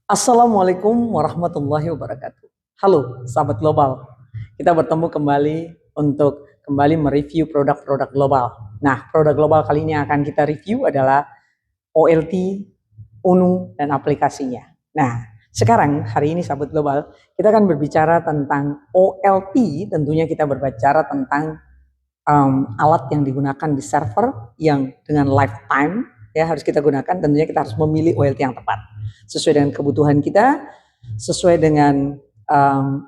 Assalamualaikum warahmatullahi wabarakatuh. Halo sahabat global, kita bertemu kembali untuk kembali mereview produk-produk global. Nah, produk global kali ini akan kita review adalah OLT, ONU, dan aplikasinya. Nah, sekarang hari ini sahabat global, kita akan berbicara tentang OLT. Tentunya kita berbicara tentang alat yang digunakan di server yang dengan lifetime ya harus kita gunakan. Tentunya kita harus memilih OLT yang tepat sesuai dengan kebutuhan kita, sesuai dengan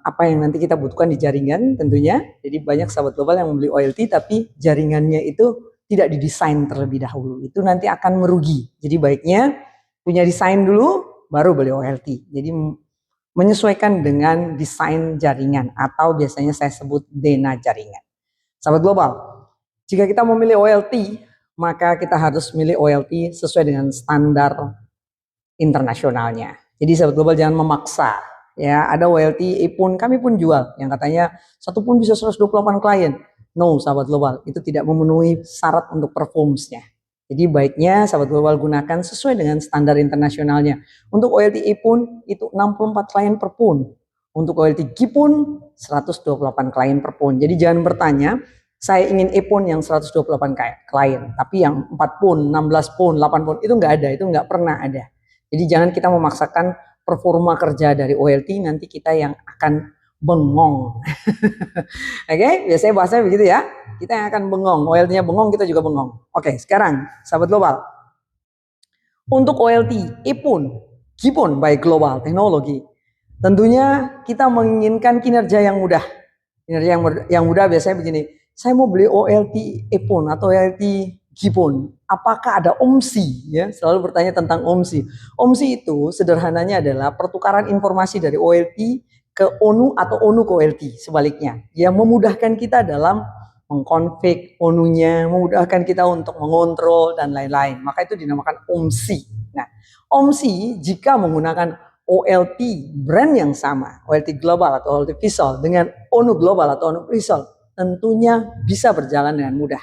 apa yang nanti kita butuhkan di jaringan tentunya. Jadi banyak sahabat global yang membeli OLT tapi jaringannya itu tidak didesain terlebih dahulu. Itu nanti akan merugi. Jadi baiknya punya desain dulu baru beli OLT. Jadi menyesuaikan dengan desain jaringan atau biasanya saya sebut dena jaringan. Sahabat global, jika kita memilih OLT, maka kita harus memilih OLT sesuai dengan standar internasionalnya. Jadi sahabat global jangan memaksa. Ya, ada OLT pun kami pun jual yang katanya satu pun bisa 128 klien. No, sahabat global, itu tidak memenuhi syarat untuk performance-nya. Jadi baiknya sahabat global gunakan sesuai dengan standar internasionalnya. Untuk OLT pun itu 64 klien per pun. Untuk OLT G pun 128 klien per pun. Jadi jangan bertanya, saya ingin pun yang 128 klien, tapi yang 4 pun, 16 pun, 8 pun itu nggak ada, itu nggak pernah ada. Jadi jangan kita memaksakan performa kerja dari OLT, nanti kita yang akan bengong. Oke, biasanya bahasanya begitu ya. Kita yang akan bengong, OLT-nya bengong, kita juga bengong. Oke, sekarang sahabat global. Untuk OLT, pun, Gipun by Global Teknologi, tentunya kita menginginkan kinerja yang mudah. Kinerja yang mudah biasanya begini, saya mau beli OLT pun atau OLT Gipun, apakah ada OMSI? Ya, selalu bertanya tentang OMSI. OMSI itu sederhananya adalah pertukaran informasi dari OLT ke ONU atau ONU ke OLT, sebaliknya. Yang memudahkan kita dalam mengkonfig ONU-nya, memudahkan kita untuk mengontrol dan lain-lain. Maka itu dinamakan OMSI. Nah, OMSI jika menggunakan OLT brand yang sama, OLT global atau OLT visual dengan ONU global atau ONU visual, tentunya bisa berjalan dengan mudah.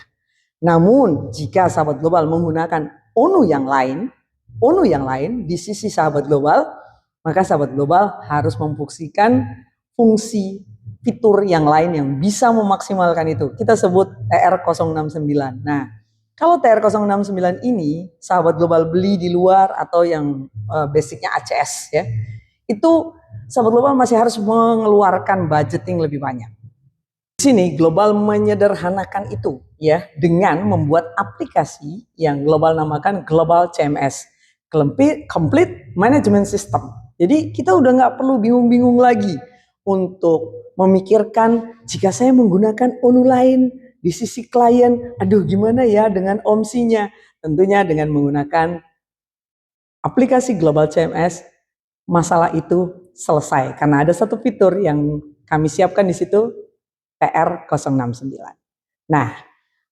Namun jika sahabat global menggunakan ONU yang lain di sisi sahabat global, maka sahabat global harus memfungsikan fungsi fitur yang lain yang bisa memaksimalkan itu. Kita sebut TR069. Nah, kalau TR069 ini sahabat global beli di luar atau yang basicnya ACS ya, itu sahabat global masih harus mengeluarkan budgeting lebih banyak. Di sini global menyederhanakan itu ya dengan membuat aplikasi yang global namakan Global CMS, Complete Management System. Jadi kita udah nggak perlu bingung-bingung lagi untuk memikirkan jika saya menggunakan ONU lain di sisi klien, aduh gimana ya dengan OMSI-nya. Tentunya dengan menggunakan aplikasi Global CMS, masalah itu selesai karena ada satu fitur yang kami siapkan di situ, TR069. Nah,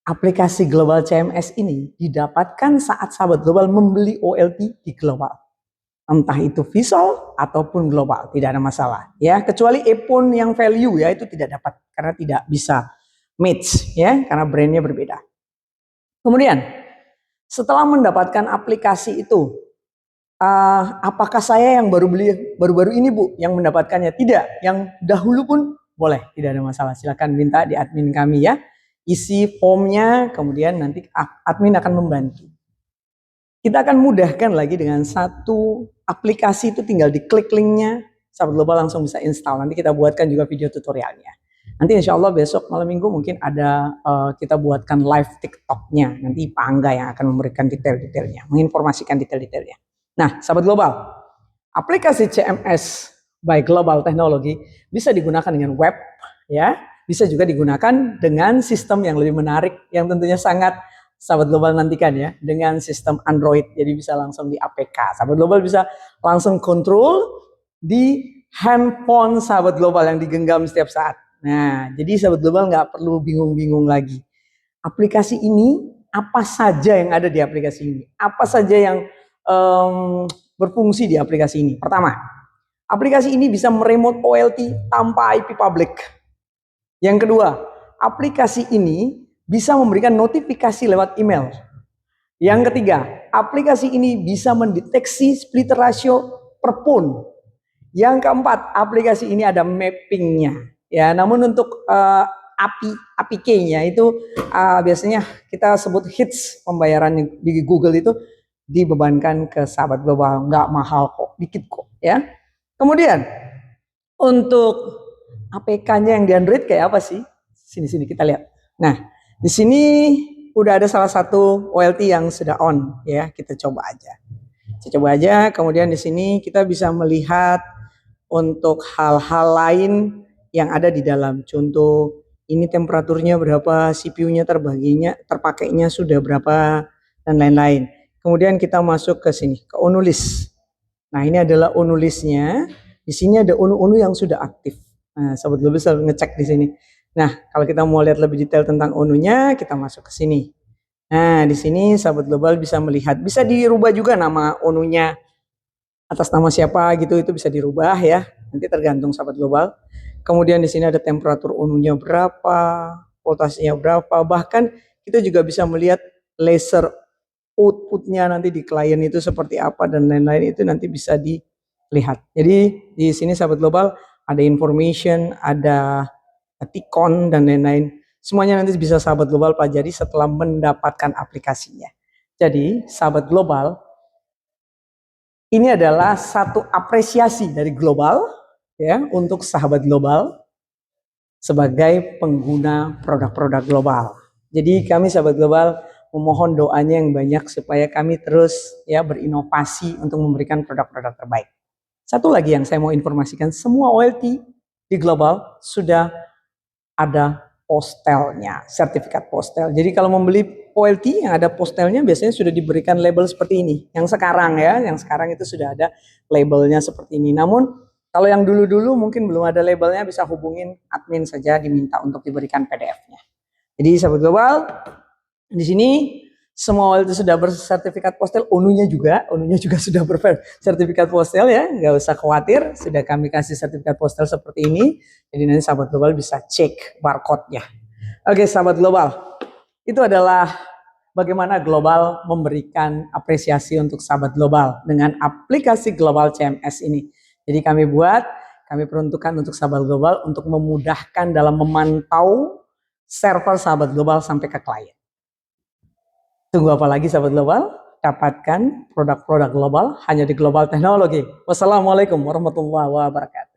aplikasi Global CMS ini didapatkan saat sahabat global membeli OLT di global. Entah itu visual ataupun global, tidak ada masalah. Ya, kecuali pun yang value ya itu tidak dapat karena tidak bisa match ya, karena brandnya berbeda. Kemudian, setelah mendapatkan aplikasi itu, apakah saya yang baru-baru ini Bu yang mendapatkannya? Tidak, yang dahulu pun boleh, tidak ada masalah. Silakan minta di admin kami ya. Isi formnya, kemudian nanti admin akan membantu. Kita akan mudahkan lagi dengan satu aplikasi, itu tinggal diklik linknya, sahabat global langsung bisa install. Nanti kita buatkan juga video tutorialnya. Nanti insya Allah besok malam minggu mungkin ada kita buatkan live TikToknya. Nanti Pak Angga yang akan memberikan detail-detailnya, menginformasikan detail-detailnya. Nah, sahabat global, aplikasi CMS by Global Technology bisa digunakan dengan web, ya, bisa juga digunakan dengan sistem yang lebih menarik, yang tentunya sangat sahabat global nantikan ya, dengan sistem Android. Jadi bisa langsung di APK. Sahabat global bisa langsung kontrol di handphone sahabat global yang digenggam setiap saat. Nah, jadi sahabat global nggak perlu bingung-bingung lagi. Aplikasi ini, apa saja yang ada di aplikasi ini? Apa saja yang berfungsi di aplikasi ini? Pertama, aplikasi ini bisa meremote OLT tanpa IP public. Yang kedua, aplikasi ini bisa memberikan notifikasi lewat email. Yang ketiga, aplikasi ini bisa mendeteksi splitter ratio per phone. Yang keempat, aplikasi ini ada mappingnya. Ya, namun untuk APK-nya itu biasanya kita sebut hits pembayaran di Google itu dibebankan ke sahabat global, nggak mahal kok, dikit kok ya. Kemudian untuk APK-nya yang di Android kayak apa sih? Sini kita lihat. Nah, di sini udah ada salah satu OLT yang sudah on ya, kita coba aja. Kemudian di sini kita bisa melihat untuk hal-hal lain yang ada di dalam. Contoh, ini temperaturnya berapa, CPU-nya terpakainya sudah berapa, dan lain-lain. Kemudian kita masuk ke sini, ke ONU list. Nah, ini adalah ONU listnya. Di sini ada ONU yang sudah aktif. Nah, sahabat global bisa ngecek di sini. Nah, kalau kita mau lihat lebih detail tentang ONU-nya, kita masuk ke sini. Nah, di sini sahabat global bisa melihat, bisa dirubah juga nama ONU-nya atas nama siapa gitu, itu bisa dirubah ya. Nanti tergantung sahabat global. Kemudian di sini ada temperatur ONU-nya berapa, voltasenya berapa, bahkan kita juga bisa melihat laser outputnya nanti di klien itu seperti apa dan lain-lain, itu nanti bisa dilihat. Jadi di sini sahabat global ada information, ada Tikon dan lain-lain. Semuanya nanti bisa sahabat global pelajari setelah mendapatkan aplikasinya. Jadi sahabat global, ini adalah satu apresiasi dari global ya untuk sahabat global sebagai pengguna produk-produk global. Jadi kami sahabat global memohon doanya yang banyak supaya kami terus ya berinovasi untuk memberikan produk-produk terbaik. Satu lagi yang saya mau informasikan, semua OLT di global sudah ada postelnya, sertifikat postel. Jadi kalau membeli OLT yang ada postelnya biasanya sudah diberikan label seperti ini. Yang sekarang ya, yang sekarang itu sudah ada labelnya seperti ini. Namun kalau yang dulu-dulu mungkin belum ada labelnya, bisa hubungin admin saja diminta untuk diberikan PDF-nya. Jadi sahabat global, di sini semua itu sudah bersertifikat postel, ONU-nya juga sudah bersertifikat postel ya, nggak usah khawatir, sudah kami kasih sertifikat postel seperti ini. Jadi nanti sahabat global bisa cek barcode-nya. Oke sahabat global, itu adalah bagaimana global memberikan apresiasi untuk sahabat global dengan aplikasi Global CMS ini. Jadi kami peruntukkan untuk sahabat global untuk memudahkan dalam memantau server sahabat global sampai ke klien. Tunggu apa lagi sahabat global? Dapatkan produk-produk global hanya di Global Teknologi. Wassalamualaikum warahmatullahi wabarakatuh.